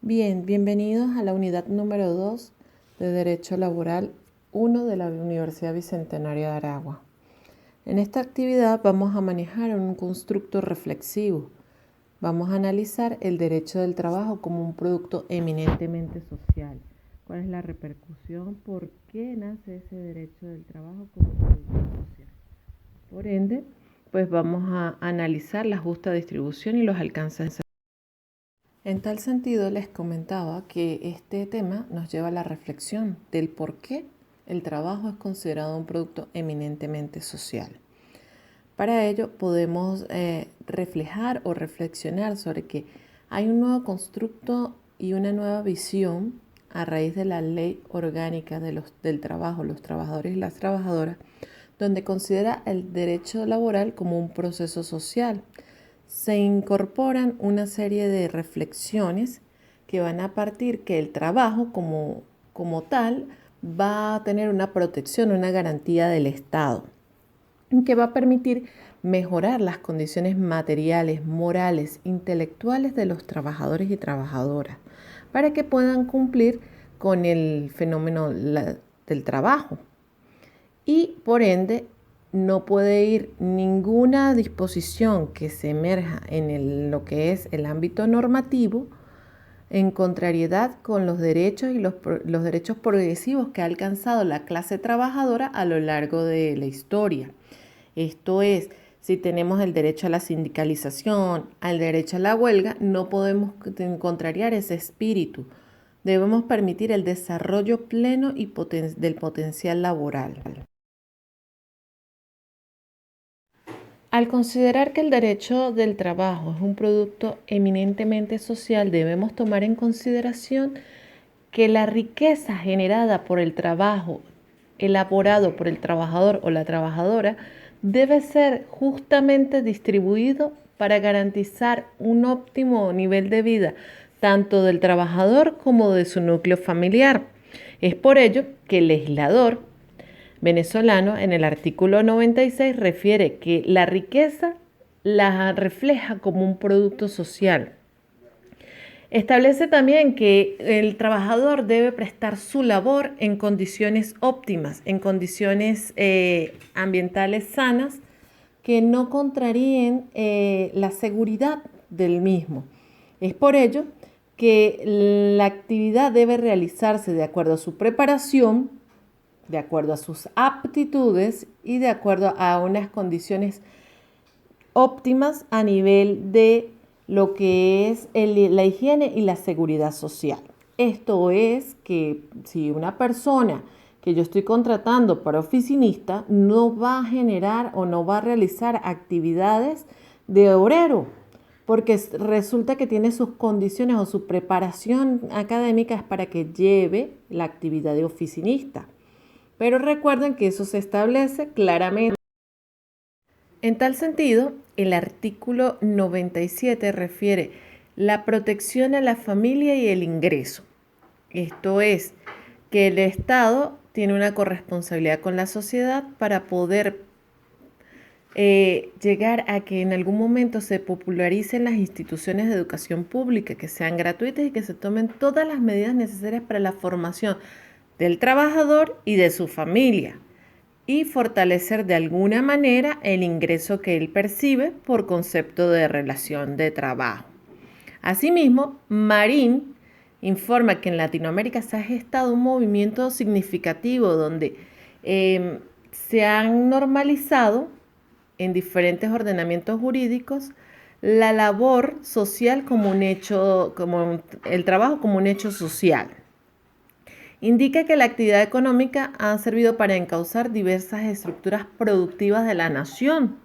Bien, bienvenidos a la unidad número 2 de Derecho Laboral 1 de la Universidad Bicentenaria de Aragua. En esta actividad vamos a manejar un constructo reflexivo. Vamos a analizar el derecho del trabajo como un producto eminentemente social. ¿Cuál es la repercusión? ¿Por qué nace ese derecho del trabajo como producto social? Por ende, pues vamos a analizar la justa distribución y los alcances. En tal sentido, les comentaba que este tema nos lleva a la reflexión del por qué el trabajo es considerado un producto eminentemente social. Para ello podemos reflejar o reflexionar sobre que hay un nuevo constructo y una nueva visión a raíz de la ley orgánica del trabajo, los trabajadores y las trabajadoras, donde considera el derecho laboral como un proceso social. Se incorporan una serie de reflexiones que van a partir que el trabajo como tal va a tener una protección, una garantía del Estado, que va a permitir mejorar las condiciones materiales, morales, intelectuales de los trabajadores y trabajadoras para que puedan cumplir con el fenómeno del trabajo. Y por ende no puede ir ninguna disposición que se emerja en lo que es el ámbito normativo en contrariedad con los derechos y los derechos progresivos que ha alcanzado la clase trabajadora a lo largo de la historia. Esto es, si tenemos el derecho a la sindicalización, al derecho a la huelga, no podemos contrariar ese espíritu. Debemos permitir el desarrollo pleno y del potencial laboral. Al considerar que el derecho del trabajo es un producto eminentemente social, debemos tomar en consideración que la riqueza generada por el trabajo elaborado por el trabajador o la trabajadora debe ser justamente distribuido para garantizar un óptimo nivel de vida tanto del trabajador como de su núcleo familiar. Es por ello que el legislador venezolano en el artículo 96 refiere que la riqueza la refleja como un producto social. Establece también que el trabajador debe prestar su labor en condiciones óptimas, en condiciones ambientales sanas que no contraríen la seguridad del mismo. Es por ello que la actividad debe realizarse de acuerdo a su preparación, de acuerdo a sus aptitudes y de acuerdo a unas condiciones óptimas a nivel de lo que es la higiene y la seguridad social. Esto es que si una persona que yo estoy contratando para oficinista no va a generar o no va a realizar actividades de obrero, porque resulta que tiene sus condiciones o su preparación académica es para que lleve la actividad de oficinista. Pero recuerden que eso se establece claramente. En tal sentido, el artículo 97 refiere la protección a la familia y el ingreso. Esto es, que el Estado tiene una corresponsabilidad con la sociedad para poder llegar a que en algún momento se popularicen las instituciones de educación pública, que sean gratuitas y que se tomen todas las medidas necesarias para la formación del trabajador y de su familia, y fortalecer de alguna manera el ingreso que él percibe por concepto de relación de trabajo. Asimismo, Marín informa que en Latinoamérica se ha gestado un movimiento significativo donde se han normalizado en diferentes ordenamientos jurídicos la labor social como un hecho, como el trabajo como un hecho social. Indica que la actividad económica ha servido para encauzar diversas estructuras productivas de la nación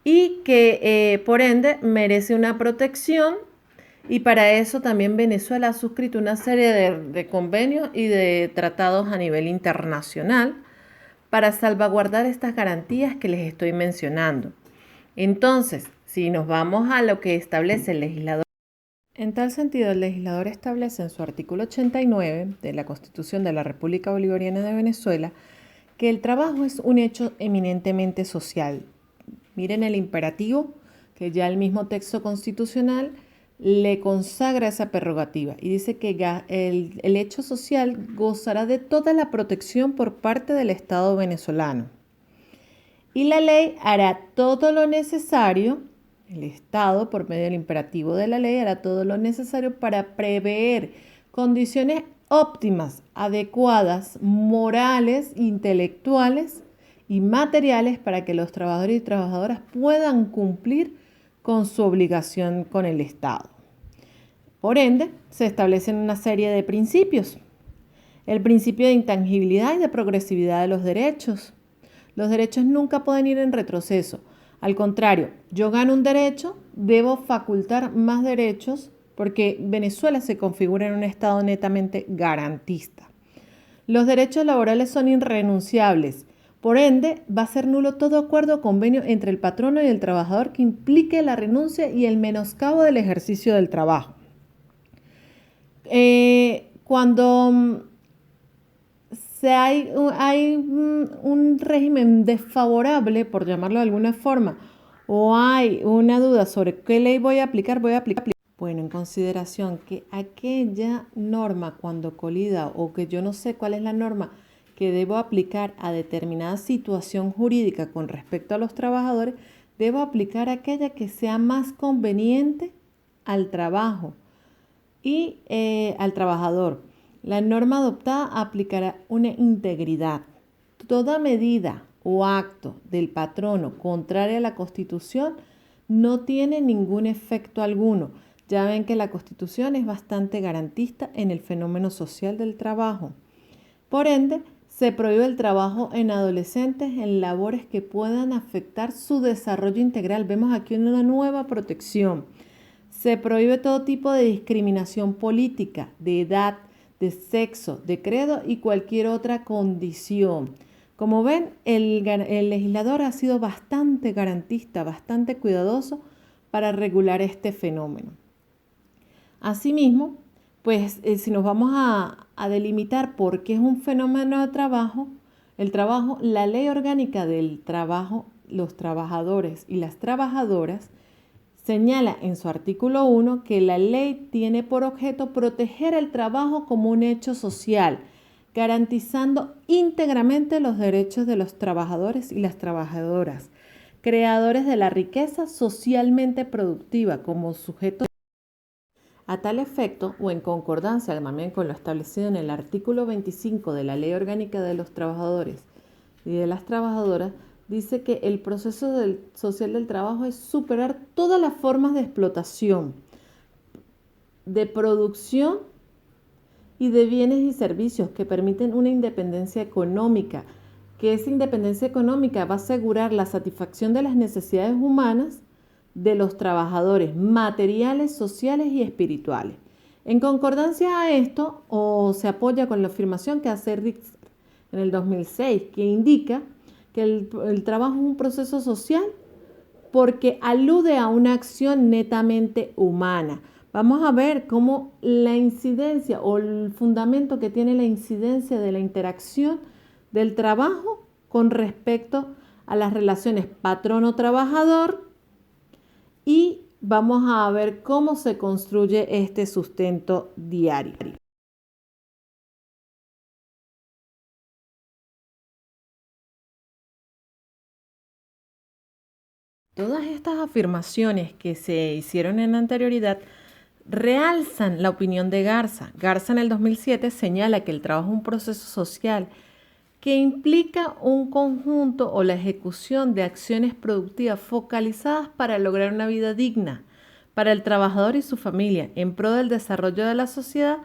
y que por ende merece una protección, y para eso también Venezuela ha suscrito una serie de convenios y de tratados a nivel internacional para salvaguardar estas garantías que les estoy mencionando. Entonces, si nos vamos a lo que establece el legislador, en tal sentido, el legislador establece en su artículo 89 de la Constitución de la República Bolivariana de Venezuela que el trabajo es un hecho eminentemente social. Miren el imperativo que ya el mismo texto constitucional le consagra esa prerrogativa y dice que el hecho social gozará de toda la protección por parte del Estado venezolano. Y la ley hará todo lo necesario, el Estado, por medio del imperativo de la ley, hará todo lo necesario para prever condiciones óptimas, adecuadas, morales, intelectuales y materiales para que los trabajadores y trabajadoras puedan cumplir con su obligación con el Estado. Por ende, se establecen una serie de principios. El principio de intangibilidad y de progresividad de los derechos. Los derechos nunca pueden ir en retroceso. Al contrario, yo gano un derecho, debo facultar más derechos porque Venezuela se configura en un estado netamente garantista. Los derechos laborales son irrenunciables. Por ende, va a ser nulo todo acuerdo o convenio entre el patrono y el trabajador que implique la renuncia y el menoscabo del ejercicio del trabajo. Cuando hay un régimen desfavorable, por llamarlo de alguna forma, o hay una duda sobre qué ley voy a aplicar. Bueno, en consideración que aquella norma cuando colida o que yo no sé cuál es la norma que debo aplicar a determinada situación jurídica con respecto a los trabajadores, debo aplicar aquella que sea más conveniente al trabajo y al trabajador. La norma adoptada aplicará una integridad. Toda medida o acto del patrono contraria a la Constitución no tiene ningún efecto alguno. Ya ven que la Constitución es bastante garantista en el fenómeno social del trabajo. Por ende, se prohíbe el trabajo en adolescentes en labores que puedan afectar su desarrollo integral. Vemos aquí una nueva protección. Se prohíbe todo tipo de discriminación política, de edad, de sexo, de credo y cualquier otra condición. Como ven, el legislador ha sido bastante garantista, bastante cuidadoso para regular este fenómeno. Asimismo, pues si nos vamos a delimitar por qué es un fenómeno de trabajo, la ley orgánica del trabajo, los trabajadores y las trabajadoras, señala en su artículo 1 que la ley tiene por objeto proteger el trabajo como un hecho social, garantizando íntegramente los derechos de los trabajadores y las trabajadoras, creadores de la riqueza socialmente productiva como sujetos. A tal efecto, o en concordancia también con lo establecido en el artículo 25 de la Ley Orgánica de los Trabajadores y de las Trabajadoras, dice que el proceso social del trabajo es superar todas las formas de explotación, de producción y de bienes y servicios que permiten una independencia económica, que esa independencia económica va a asegurar la satisfacción de las necesidades humanas de los trabajadores materiales, sociales y espirituales. En concordancia a esto, o se apoya con la afirmación que hace Richter en el 2006, que indica que el trabajo es un proceso social porque alude a una acción netamente humana. Vamos a ver cómo la incidencia o el fundamento que tiene la incidencia de la interacción del trabajo con respecto a las relaciones patrono-trabajador y vamos a ver cómo se construye este sustento diario. Todas estas afirmaciones que se hicieron en anterioridad realzan la opinión de Garza. Garza en el 2007 señala que el trabajo es un proceso social que implica un conjunto o la ejecución de acciones productivas focalizadas para lograr una vida digna para el trabajador y su familia en pro del desarrollo de la sociedad,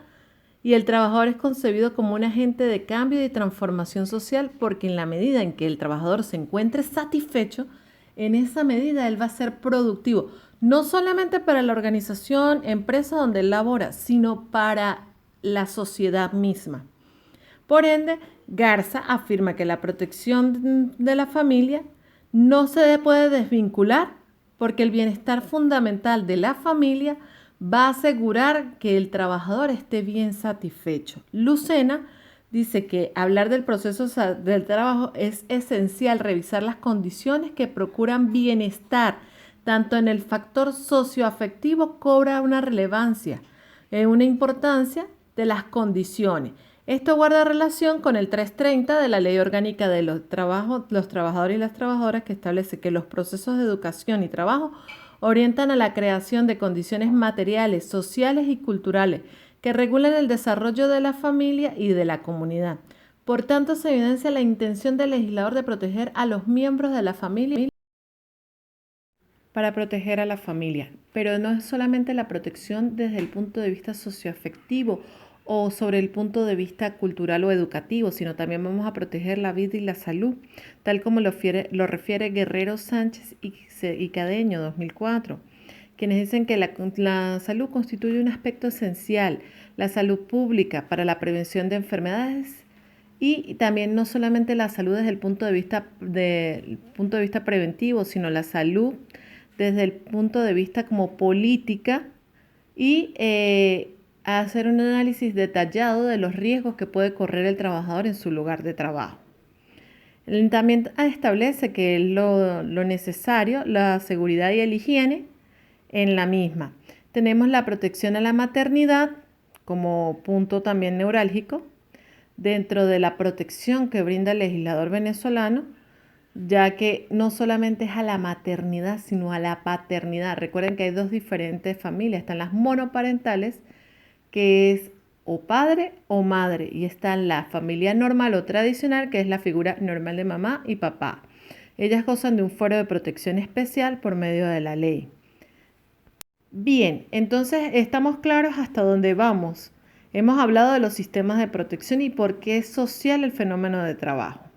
y el trabajador es concebido como un agente de cambio y de transformación social porque en la medida en que el trabajador se encuentre satisfecho, en esa medida él va a ser productivo, no solamente para la organización, empresa donde él labora, sino para la sociedad misma. Por ende, Garza afirma que la protección de la familia no se puede desvincular porque el bienestar fundamental de la familia va a asegurar que el trabajador esté bien satisfecho. Lucena dice que hablar del proceso del trabajo es esencial revisar las condiciones que procuran bienestar tanto en el factor socioafectivo cobra una relevancia, una importancia de las condiciones. Esto guarda relación con el 330 de la Ley Orgánica de los Trabajadores y las Trabajadoras, que establece que los procesos de educación y trabajo orientan a la creación de condiciones materiales, sociales y culturales que regulan el desarrollo de la familia y de la comunidad. Por tanto, se evidencia la intención del legislador de proteger a los miembros de la familia para proteger a la familia, pero no es solamente la protección desde el punto de vista socioafectivo o sobre el punto de vista cultural o educativo, sino también vamos a proteger la vida y la salud, tal como lo refiere Guerrero Sánchez y Cadeño 2004, quienes dicen que la salud constituye un aspecto esencial, la salud pública para la prevención de enfermedades y también no solamente la salud desde el punto de vista preventivo, sino la salud desde el punto de vista como política y hacer un análisis detallado de los riesgos que puede correr el trabajador en su lugar de trabajo. También establece que es lo necesario, la seguridad y la higiene en la misma. Tenemos la protección a la maternidad como punto también neurálgico dentro de la protección que brinda el legislador venezolano, ya que no solamente es a la maternidad, sino a la paternidad. Recuerden que hay dos diferentes familias, están las monoparentales, que es o padre o madre, y está la familia normal o tradicional, que es la figura normal de mamá y papá. Ellas gozan de un fuero de protección especial por medio de la ley. Bien, entonces estamos claros hasta dónde vamos. Hemos hablado de los sistemas de protección y por qué es social el fenómeno de trabajo.